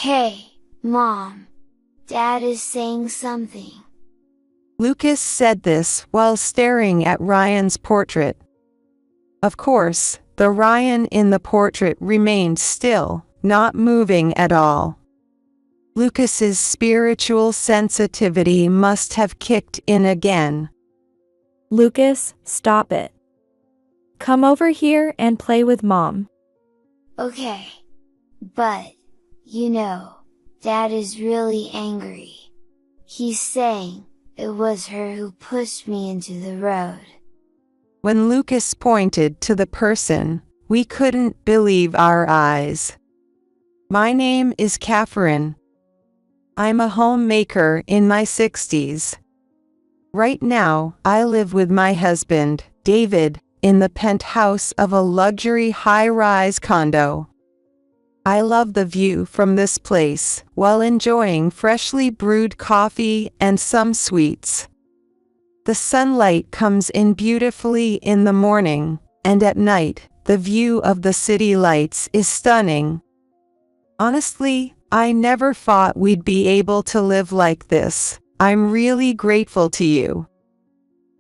Hey, Mom. Dad is saying something. Lucas said this while staring at Ryan's portrait. Of course, the Ryan in the portrait remained still, not moving at all. Lucas's spiritual sensitivity must have kicked in again. Lucas, stop it. Come over here and play with Mom. Okay. But, Dad is really angry. He's saying, it was her who pushed me into the road. When Lucas pointed to the person, we couldn't believe our eyes. My name is Catherine. I'm a homemaker in my 60s. Right now, I live with my husband, David, in the penthouse of a luxury high-rise condo. I love the view from this place, while enjoying freshly brewed coffee and some sweets. The sunlight comes in beautifully in the morning, and at night, the view of the city lights is stunning. Honestly, I never thought we'd be able to live like this. I'm really grateful to you.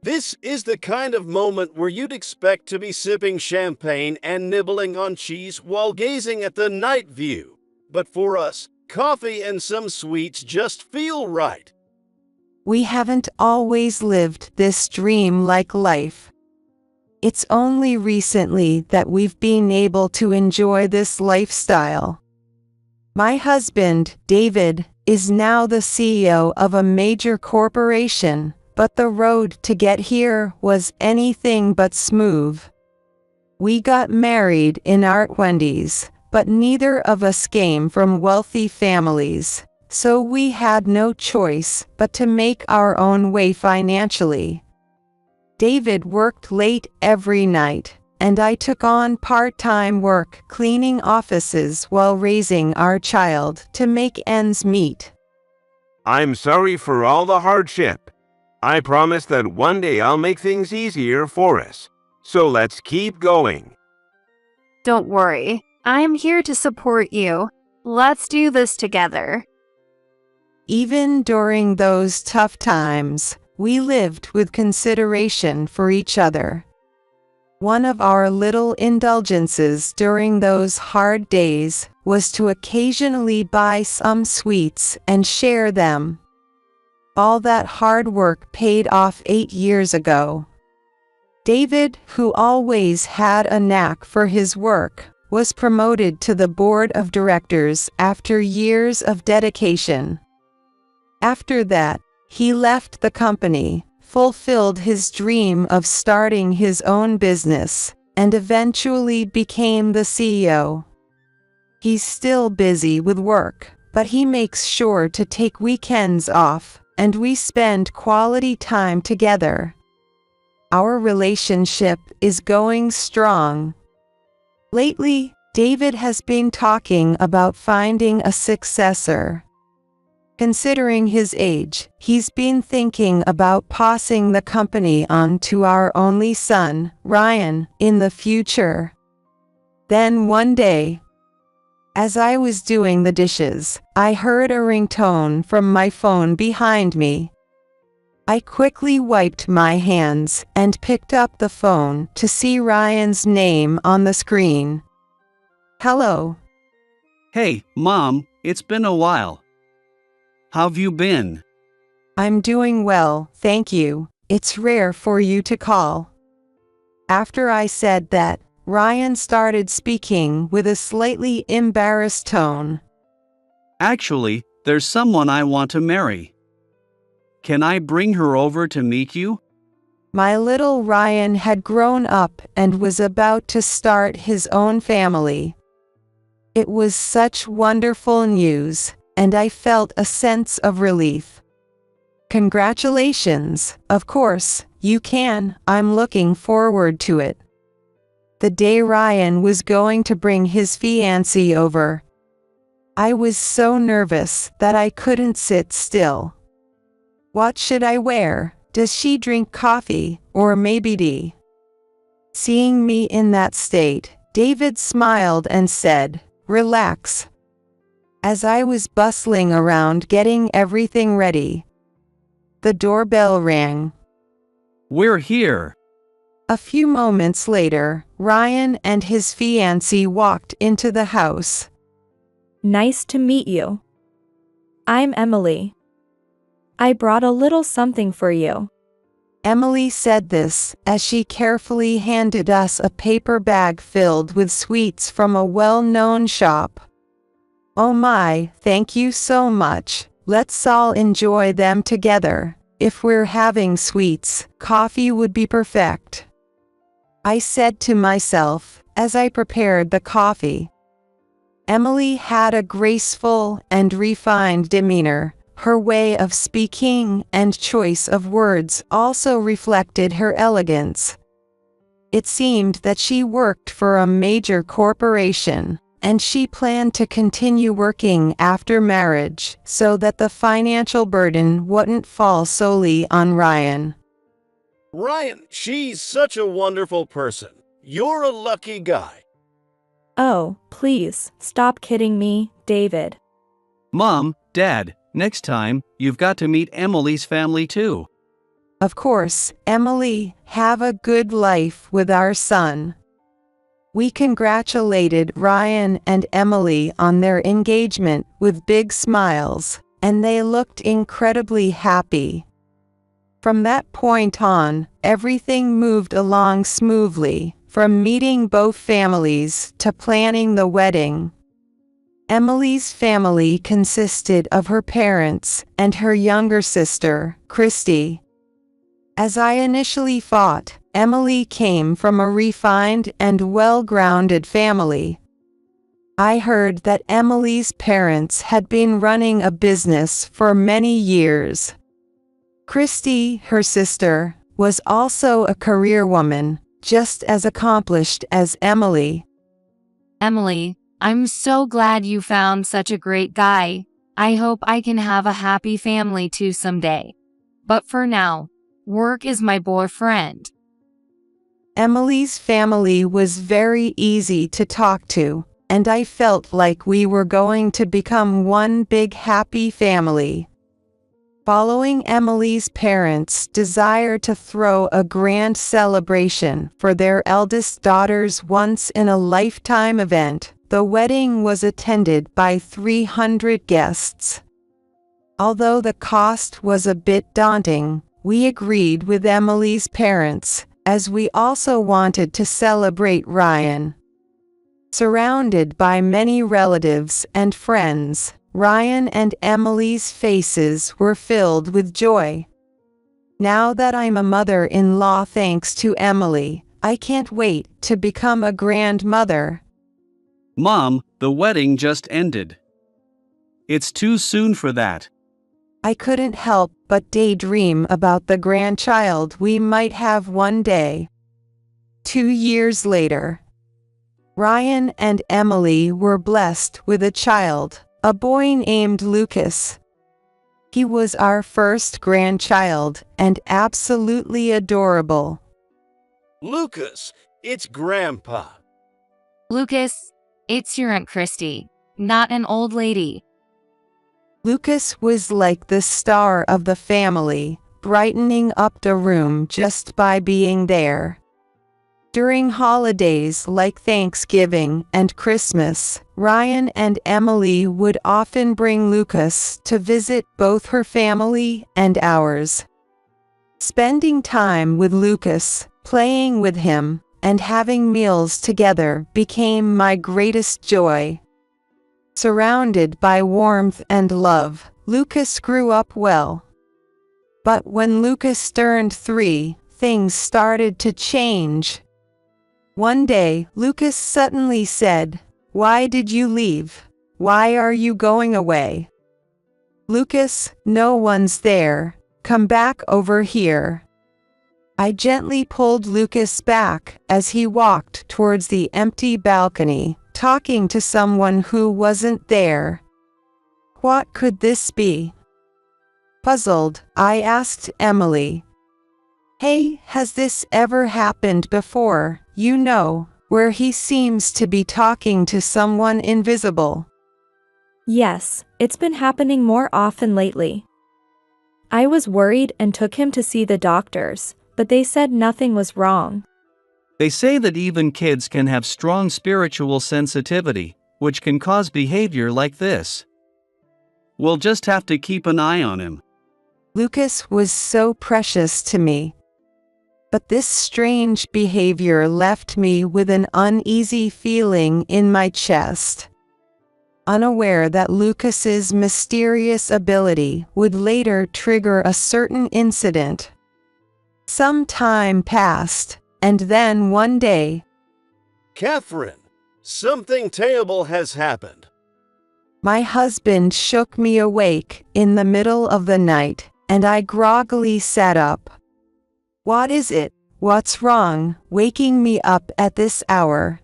This is the kind of moment where you'd expect to be sipping champagne and nibbling on cheese while gazing at the night view. But for us, coffee and some sweets just feel right. We haven't always lived this dream-like life. It's only recently that we've been able to enjoy this lifestyle. My husband, David, is now the CEO of a major corporation, but the road to get here was anything but smooth. We got married in our 20s, but neither of us came from wealthy families, so we had no choice but to make our own way financially. David worked late every night, and I took on part-time work cleaning offices while raising our child to make ends meet. I'm sorry for all the hardship. I promise that one day I'll make things easier for us. So let's keep going. Don't worry, I'm here to support you. Let's do this together. Even during those tough times, we lived with consideration for each other. One of our little indulgences during those hard days was to occasionally buy some sweets and share them. All that hard work paid off 8 years ago. David, who always had a knack for his work, was promoted to the board of directors after years of dedication. After that, he left the company, fulfilled his dream of starting his own business, and eventually became the CEO. He's still busy with work, but he makes sure to take weekends off, and we spend quality time together. Our relationship is going strong. Lately, David has been talking about finding a successor. Considering his age, he's been thinking about passing the company on to our only son, Ryan, in the future. Then one day, as I was doing the dishes, I heard a ringtone from my phone behind me. I quickly wiped my hands and picked up the phone to see Ryan's name on the screen. Hello. Hey, Mom, it's been a while. How've you been? I'm doing well, thank you. It's rare for you to call. After I said that, Ryan started speaking with a slightly embarrassed tone. Actually, there's someone I want to marry. Can I bring her over to meet you? My little Ryan had grown up and was about to start his own family. It was such wonderful news, and I felt a sense of relief. Congratulations, of course, you can. I'm looking forward to it. The day Ryan was going to bring his fiancée over, I was so nervous that I couldn't sit still. What should I wear? Does she drink coffee, or maybe tea? Seeing me in that state, David smiled and said, "Relax. As I was bustling around getting everything ready, the doorbell rang. We're here. A few moments later, Ryan and his fiancée walked into the house. Nice to meet you. I'm Emily. I brought a little something for you. Emily said this as she carefully handed us a paper bag filled with sweets from a well-known shop. Oh my, thank you so much. Let's all enjoy them together. If we're having sweets, coffee would be perfect, I said to myself as I prepared the coffee. Emily had a graceful and refined demeanor. Her way of speaking and choice of words also reflected her elegance. It seemed that she worked for a major corporation, and she planned to continue working after marriage so that the financial burden wouldn't fall solely on Ryan. Ryan, she's such a wonderful person. You're a lucky guy. Oh, please, stop kidding me, David. Mom, Dad, next time, you've got to meet Emily's family too. Of course, Emily, have a good life with our son. We congratulated Ryan and Emily on their engagement with big smiles, and they looked incredibly happy. From that point on, everything moved along smoothly, from meeting both families to planning the wedding. Emily's family consisted of her parents and her younger sister, Christy. As I initially thought, Emily came from a refined and well-grounded family. I heard that Emily's parents had been running a business for many years. Christy, her sister, was also a career woman, just as accomplished as Emily. Emily, I'm so glad you found such a great guy. I hope I can have a happy family too someday. But for now, work is my boyfriend. Emily's family was very easy to talk to, and I felt like we were going to become one big happy family. Following Emily's parents' desire to throw a grand celebration for their eldest daughter's once-in-a-lifetime event, the wedding was attended by 300 guests. Although the cost was a bit daunting, we agreed with Emily's parents, as we also wanted to celebrate Ryan. Surrounded by many relatives and friends, Ryan and Emily's faces were filled with joy. Now that I'm a mother-in-law thanks to Emily, I can't wait to become a grandmother. Mom, the wedding just ended. It's too soon for that. I couldn't help but daydream about the grandchild we might have one day. 2 years later, Ryan and Emily were blessed with a child, a boy named Lucas. He was our first grandchild and absolutely adorable. Lucas, it's Grandpa. Lucas, it's your Aunt Christy, not an old lady. Lucas was like the star of the family, brightening up the room just by being there. During holidays like Thanksgiving and Christmas, Ryan and Emily would often bring Lucas to visit both her family and ours. Spending time with Lucas, playing with him, and having meals together became my greatest joy. Surrounded by warmth and love, Lucas grew up well. But when Lucas turned 3, things started to change. One day, Lucas suddenly said, "Why did you leave? Why are you going away?" "Lucas, no one's there. Come back over here." I gently pulled Lucas back as he walked towards the empty balcony, talking to someone who wasn't there. What could this be? Puzzled, I asked Emily, "Hey, has this ever happened before, where he seems to be talking to someone invisible?" Yes, it's been happening more often lately. I was worried and took him to see the doctors, but they said nothing was wrong. They say that even kids can have strong spiritual sensitivity, which can cause behavior like this. We'll just have to keep an eye on him. Lucas was so precious to me. But this strange behavior left me with an uneasy feeling in my chest. Unaware that Lucas's mysterious ability would later trigger a certain incident. Some time passed, and then one day, Catherine, something terrible has happened. my husband shook me awake in the middle of the night, and I groggily sat up. What is it? What's wrong, waking me up at this hour?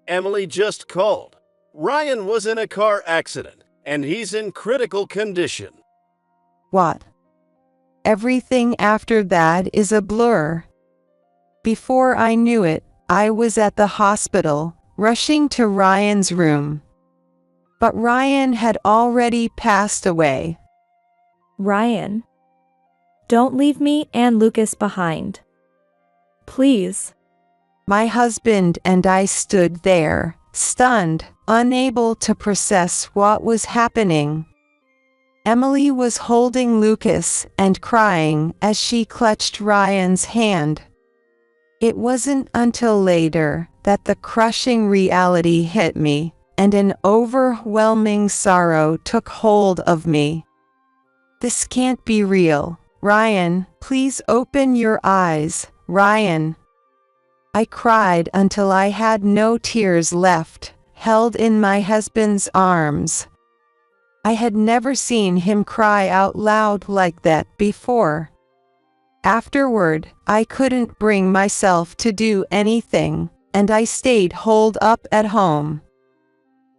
Emily just called. Ryan was in a car accident, and he's in critical condition. What? Everything after that is a blur. Before I knew it, I was at the hospital, rushing to Ryan's room. But Ryan had already passed away. Ryan. Don't leave me and Lucas behind. Please. My husband and I stood there, stunned, unable to process what was happening. Emily was holding Lucas and crying as she clutched Ryan's hand. It wasn't until later that the crushing reality hit me, and an overwhelming sorrow took hold of me. This can't be real. Ryan, please open your eyes, Ryan. I cried until I had no tears left, held in my husband's arms. I had never seen him cry out loud like that before. Afterward, I couldn't bring myself to do anything, and I stayed holed up at home.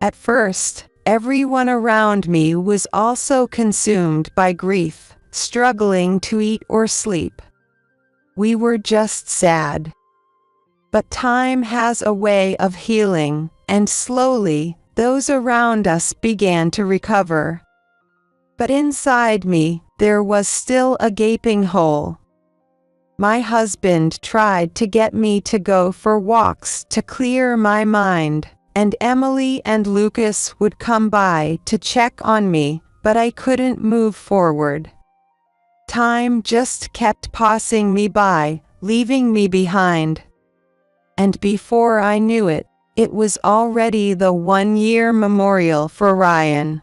At first, everyone around me was also consumed by grief, struggling to eat or sleep. We were just sad. But time has a way of healing, and slowly, those around us began to recover. But inside me, there was still a gaping hole. My husband tried to get me to go for walks to clear my mind, and Emily and Lucas would come by to check on me, but I couldn't move forward. Time just kept passing me by, leaving me behind. And before I knew it, it was already the 1-year memorial for Ryan.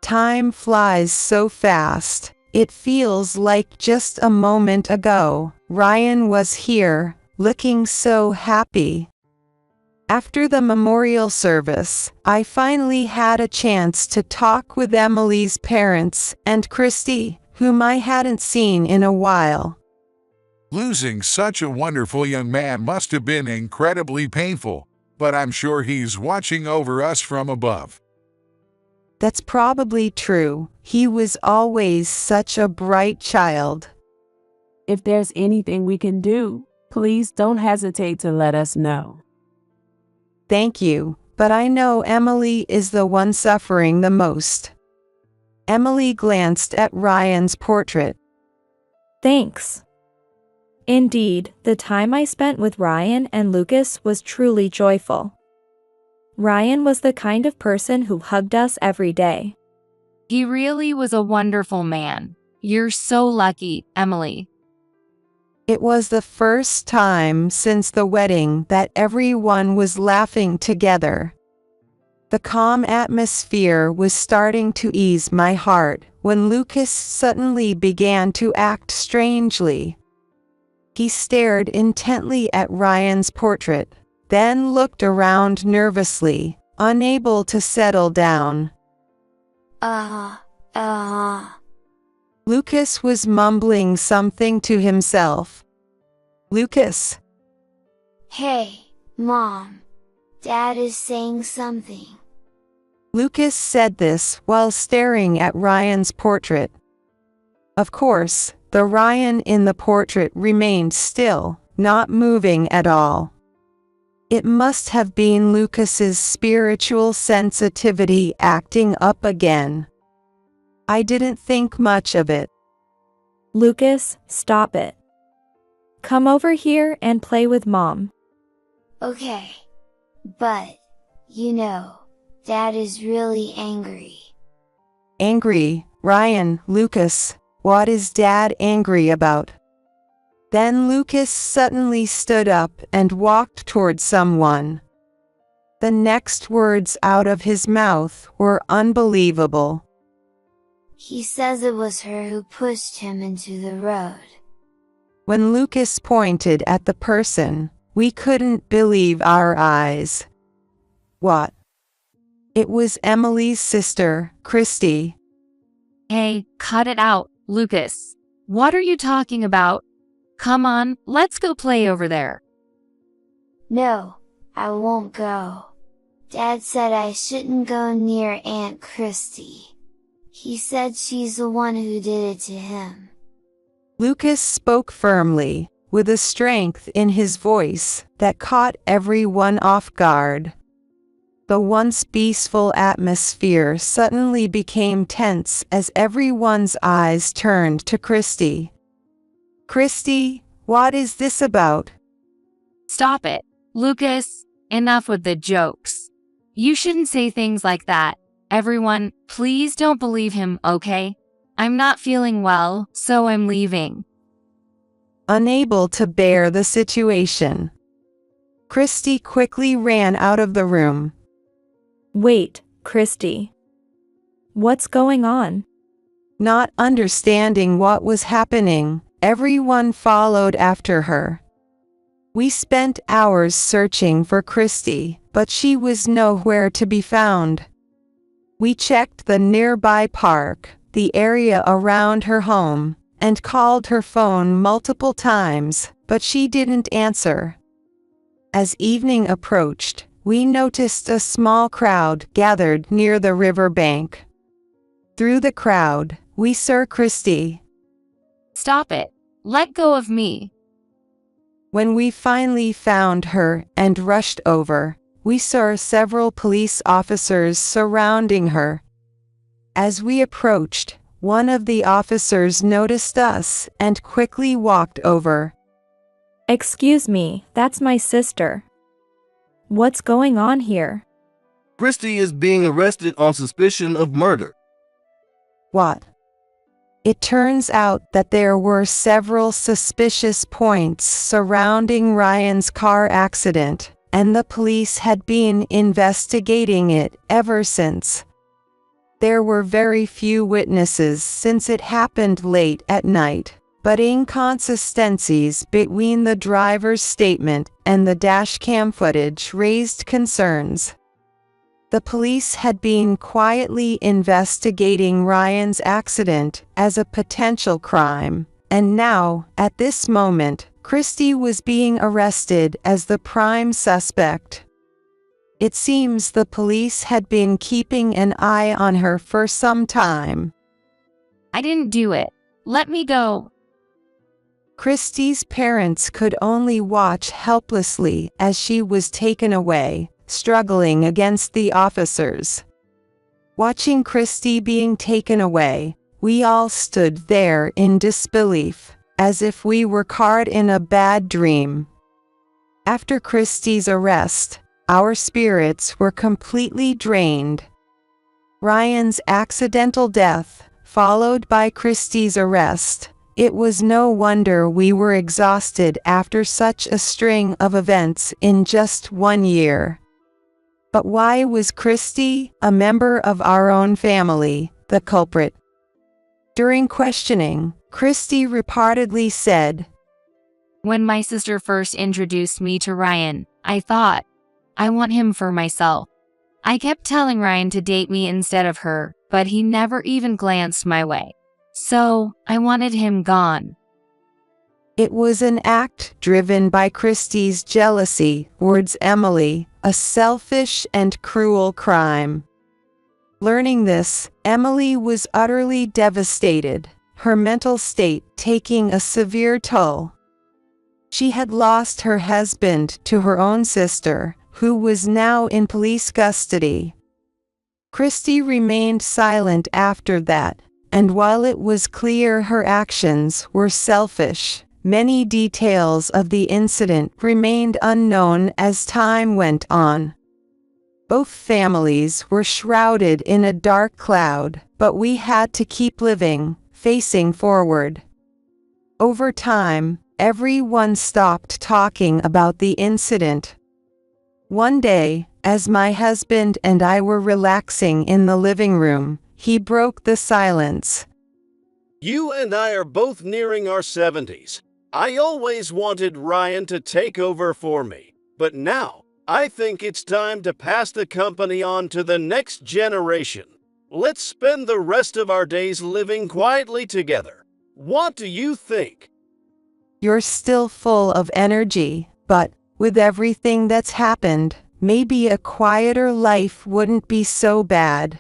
Time flies so fast, it feels like just a moment ago, Ryan was here, looking so happy. After the memorial service, I finally had a chance to talk with Emily's parents and Christy, whom I hadn't seen in a while. Losing such a wonderful young man must have been incredibly painful, but I'm sure he's watching over us from above. That's probably true. He was always such a bright child. If there's anything we can do, please don't hesitate to let us know. Thank you, but I know Emily is the one suffering the most. Emily glanced at Ryan's portrait. Thanks. Indeed, the time I spent with Ryan and Lucas was truly joyful. Ryan was the kind of person who hugged us every day. He really was a wonderful man. You're so lucky, Emily. It was the first time since the wedding that everyone was laughing together. The calm atmosphere was starting to ease my heart when Lucas suddenly began to act strangely. He stared intently at Ryan's portrait, then looked around nervously, unable to settle down. Lucas was mumbling something to himself. Lucas. Hey, Mom. Dad is saying something. Lucas said this while staring at Ryan's portrait. Of course, the Ryan in the portrait remained still, not moving at all. It must have been Lucas's spiritual sensitivity acting up again. I didn't think much of it. Lucas, stop it. Come over here and play with Mom. Okay. But, Dad is really angry. Angry, Ryan, Lucas, what is Dad angry about? Then Lucas suddenly stood up and walked toward someone. The next words out of his mouth were unbelievable. He says it was her who pushed him into the road. When Lucas pointed at the person, we couldn't believe our eyes. What? It was Emily's sister, Christy. Hey, cut it out, Lucas. What are you talking about? Come on, let's go play over there. No, I won't go. Dad said I shouldn't go near Aunt Christy. He said she's the one who did it to him. Lucas spoke firmly, with a strength in his voice that caught everyone off guard. The once peaceful atmosphere suddenly became tense as everyone's eyes turned to Christy. Christy, what is this about? Stop it, Lucas. Enough with the jokes. You shouldn't say things like that. Everyone, please don't believe him, okay? I'm not feeling well, so I'm leaving. Unable to bear the situation, Christy quickly ran out of the room. Wait, Christy. What's going on? Not understanding what was happening, everyone followed after her. We spent hours searching for Christy, but she was nowhere to be found. We checked the nearby park, the area around her home, and called her phone multiple times, but she didn't answer. As evening approached, we noticed a small crowd gathered near the river bank. Through the crowd, we saw Christy. Stop it. Let go of me. When we finally found her and rushed over, we saw several police officers surrounding her. As we approached, one of the officers noticed us and quickly walked over. Excuse me, that's my sister. What's going on here? Christy is being arrested on suspicion of murder. What? It turns out that there were several suspicious points surrounding Ryan's car accident, and the police had been investigating it ever since. There were very few witnesses since it happened late at night, but inconsistencies between the driver's statement and the dashcam footage raised concerns. The police had been quietly investigating Ryan's accident as a potential crime, and now, at this moment, Christy was being arrested as the prime suspect. It seems the police had been keeping an eye on her for some time. I didn't do it. Let me go. Christy's parents could only watch helplessly as she was taken away, struggling against the officers. Watching Christy being taken away, we all stood there in disbelief, as if we were caught in a bad dream. After Christy's arrest, our spirits were completely drained. Ryan's accidental death, followed by Christy's arrest, it was no wonder we were exhausted after such a string of events in just 1 year. But why was Christy, a member of our own family, the culprit? During questioning, Christy reportedly said, When my sister first introduced me to Ryan, I thought, I want him for myself. I kept telling Ryan to date me instead of her, but he never even glanced my way. So, I wanted him gone. It was an act driven by Christy's jealousy towards Emily, a selfish and cruel crime. Learning this, Emily was utterly devastated, her mental state taking a severe toll. She had lost her husband to her own sister, who was now in police custody. Christy remained silent after that, and while it was clear her actions were selfish, many details of the incident remained unknown as time went on. Both families were shrouded in a dark cloud, but we had to keep living, facing forward. Over time, everyone stopped talking about the incident. One day, as my husband and I were relaxing in the living room, he broke the silence. You and I are both nearing our 70s. I always wanted Ryan to take over for me, but now I think it's time to pass the company on to the next generation. Let's spend the rest of our days living quietly together. What do you think? You're still full of energy, but with everything that's happened, maybe a quieter life wouldn't be so bad.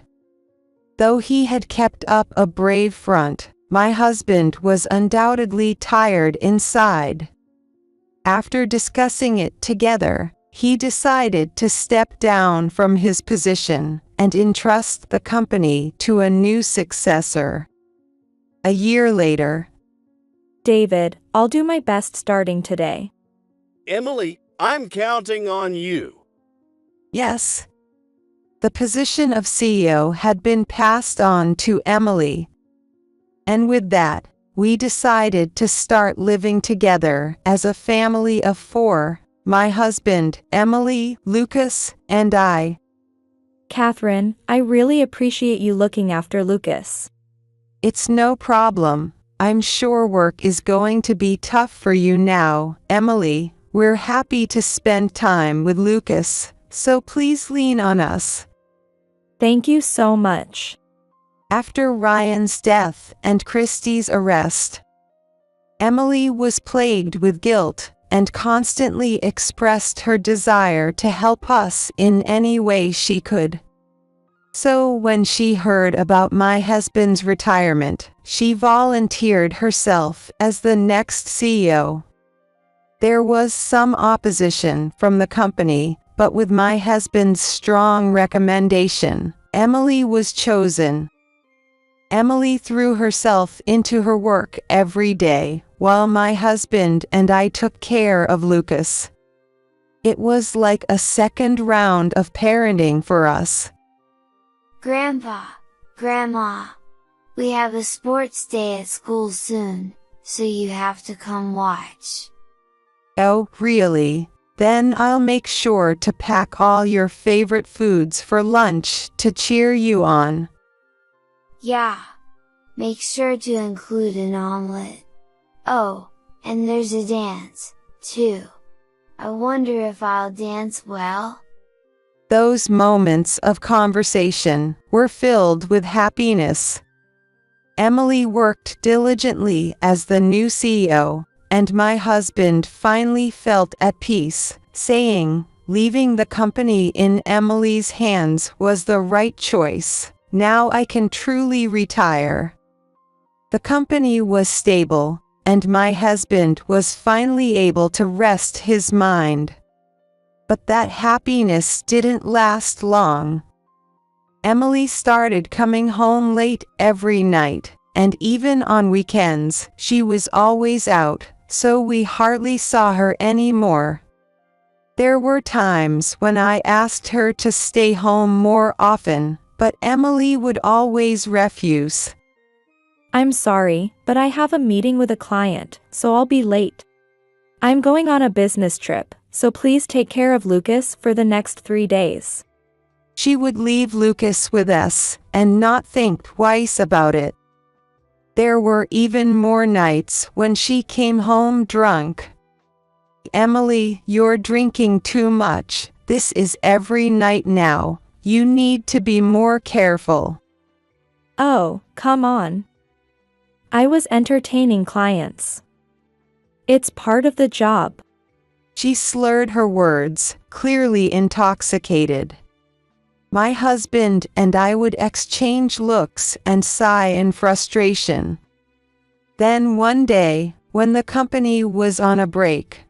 Though he had kept up a brave front, my husband was undoubtedly tired inside. After discussing it together, he decided to step down from his position and entrust the company to a new successor. A year later, David, I'll do my best starting today. Emily, I'm counting on you. yes, the position of CEO had been passed on to Emily. And with that, we decided to start living together as a family of 4, my husband, Emily, Lucas, and I. Catherine, I really appreciate you looking after Lucas. It's no problem. I'm sure work is going to be tough for you now, Emily. We're happy to spend time with Lucas, so please lean on us. Thank you so much. After Ryan's death and Christy's arrest, Emily was plagued with guilt and constantly expressed her desire to help us in any way she could. So when she heard about my husband's retirement, she volunteered herself as the next CEO. There was some opposition from the company, but with my husband's strong recommendation, Emily was chosen. Emily threw herself into her work every day, while my husband and I took care of Lucas. It was like a second round of parenting for us. Grandpa, Grandma, we have a sports day at school soon, so you have to come watch. Oh, really? Then I'll make sure to pack all your favorite foods for lunch to cheer you on. Yeah. Make sure to include an omelet. Oh, and there's a dance, too. I wonder if I'll dance well? Those moments of conversation were filled with happiness. Emily worked diligently as the new CEO, and my husband finally felt at peace, saying, leaving the company in Emily's hands was the right choice. Now I can truly retire. The company was stable, and my husband was finally able to rest his mind. But that happiness didn't last long. Emily started coming home late every night, and even on weekends, she was always out, so we hardly saw her anymore. There were times when I asked her to stay home more often, but Emily would always refuse. I'm sorry, but I have a meeting with a client, so I'll be late. I'm going on a business trip, so please take care of Lucas for the next 3 days. She would leave Lucas with us, and not think twice about it. There were even more nights when she came home drunk. Emily, you're drinking too much. This is every night now. You need to be more careful. Oh, come on. I was entertaining clients. It's part of the job. She slurred her words, clearly intoxicated. My husband and I would exchange looks and sigh in frustration. Then one day, when the company was on a break.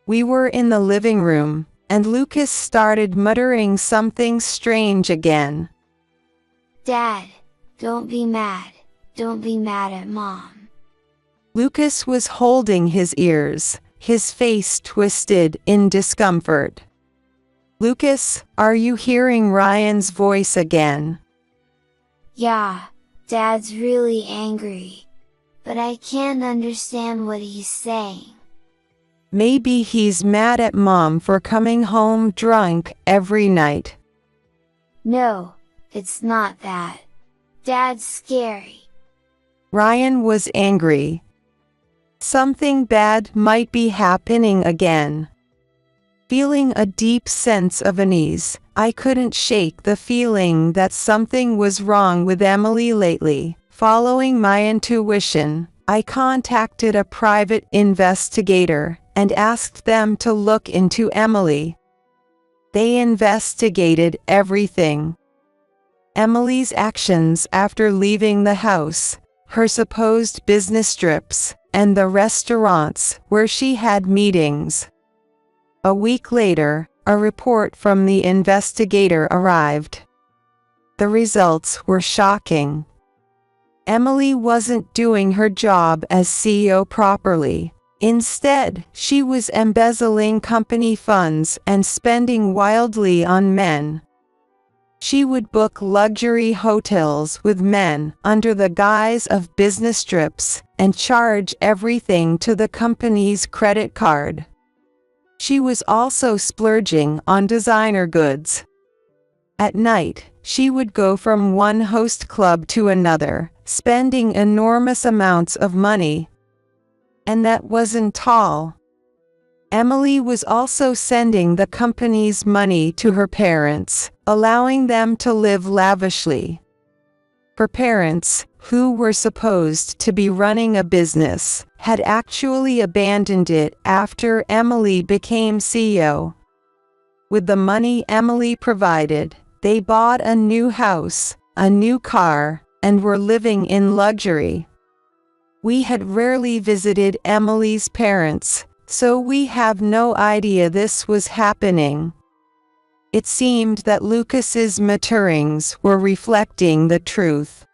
We were in the living room, and Lucas started muttering something strange again. Dad, don't be mad. Don't be mad at Mom. Lucas was holding his ears, his face twisted in discomfort. Lucas, are you hearing Ryan's voice again? Yeah, Dad's really angry. But I can't understand what he's saying. Maybe he's mad at Mom for coming home drunk every night. No, it's not that. Dad's scary. Ryan was angry. Something bad might be happening again. Feeling a deep sense of unease, I couldn't shake the feeling that something was wrong with Emily lately. Following my intuition, I contacted a private investigator and asked them to look into Emily. They investigated everything. Emily's actions after leaving the house, her supposed business trips, and the restaurants where she had meetings. A week later, a report from the investigator arrived. The results were shocking. Emily wasn't doing her job as CEO properly. Instead, she was embezzling company funds and spending wildly on men. She would book luxury hotels with men under the guise of business trips and charge everything to the company's credit card. She was also splurging on designer goods. At night, she would go from one host club to another, spending enormous amounts of money. And that wasn't all. Emily was also sending the company's money to her parents, allowing them to live lavishly. Her parents, who were supposed to be running a business, had actually abandoned it after Emily became CEO. With the money Emily provided, they bought a new house, a new car, and were living in luxury. We had rarely visited Emily's parents, so we have no idea this was happening. It seemed that Lucas's mutterings were reflecting the truth.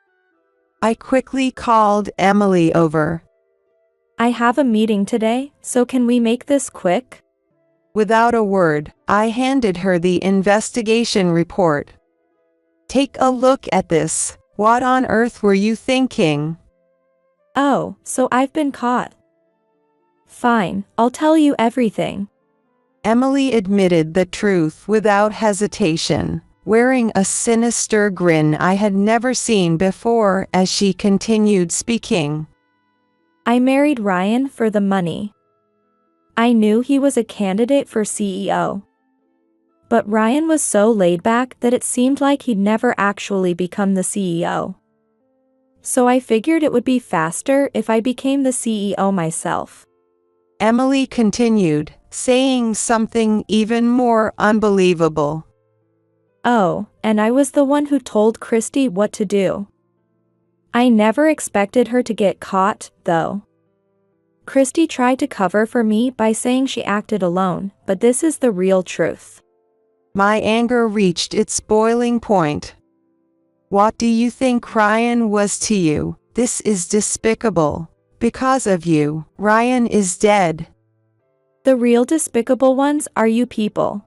I quickly called Emily over. I have a meeting today, so can we make this quick? Without a word, I handed her the investigation report. Take a look at this. What on earth were you thinking? Oh, so I've been caught. Fine, I'll tell you everything. Emily admitted the truth without hesitation, wearing a sinister grin I had never seen before as she continued speaking. I married Ryan for the money. I knew he was a candidate for CEO. But Ryan was so laid back that it seemed like he'd never actually become the CEO. So I figured it would be faster if I became the CEO myself. Emily continued, saying something even more unbelievable. Oh, and I was the one who told Christy what to do. I never expected her to get caught, though. Christy tried to cover for me by saying she acted alone, but this is the real truth. My anger reached its boiling point. What do you think Ryan was to you? This is despicable. Because of you, Ryan is dead. The real despicable ones are you people.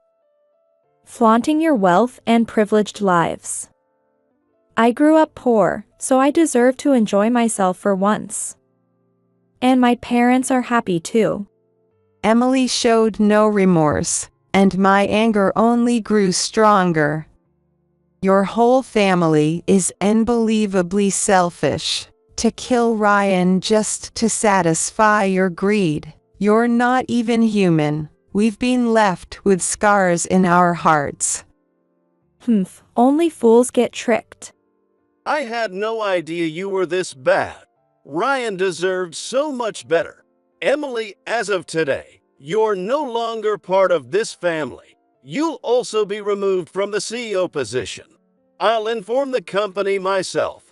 Flaunting your wealth and privileged lives. I grew up poor, so I deserve to enjoy myself for once. And my parents are happy too. Emily showed no remorse, and my anger only grew stronger. Your whole family is unbelievably selfish. To kill Ryan just to satisfy your greed. You're not even human. We've been left with scars in our hearts. Only fools get tricked. I had no idea you were this bad. Ryan deserved so much better. Emily, as of today, you're no longer part of this family. You'll also be removed from the CEO position. I'll inform the company myself.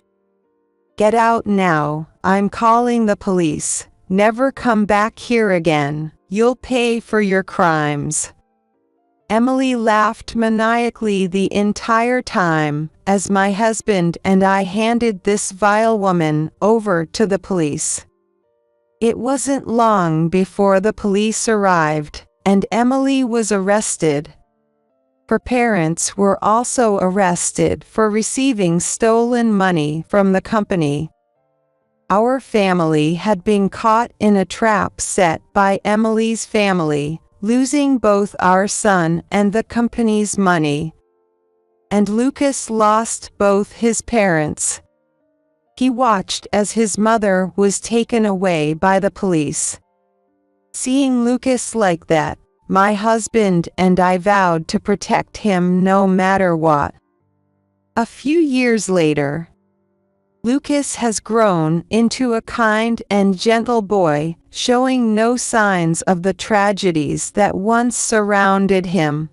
Get out now. I'm calling the police. never come back here again. You'll pay for your crimes." Emily laughed maniacally the entire time, as my husband and I handed this vile woman over to the police. It wasn't long before the police arrived, and Emily was arrested. Her parents were also arrested for receiving stolen money from the company. Our family had been caught in a trap set by Emily's family, losing both our son and the company's money. And Lucas lost both his parents. He watched as his mother was taken away by the police. Seeing Lucas like that, my husband and I vowed to protect him no matter what. A few years later, Lucas has grown into a kind and gentle boy, showing no signs of the tragedies that once surrounded him.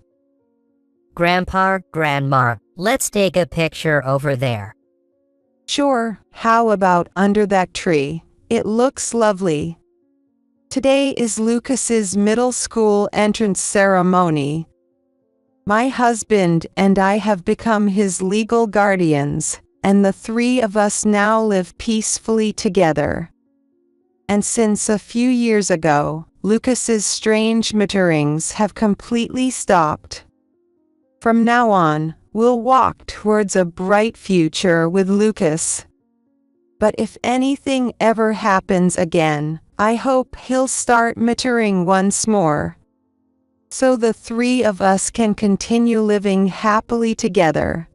Grandpa, Grandma, let's take a picture over there. Sure, how about under that tree? It looks lovely. Today is Lucas's middle school entrance ceremony. My husband and I have become his legal guardians, and the three of us now live peacefully together. And since a few years ago, Lucas's strange mutterings have completely stopped. From now on, we'll walk towards a bright future with Lucas. But if anything ever happens again, I hope he'll start muttering once more, so the three of us can continue living happily together.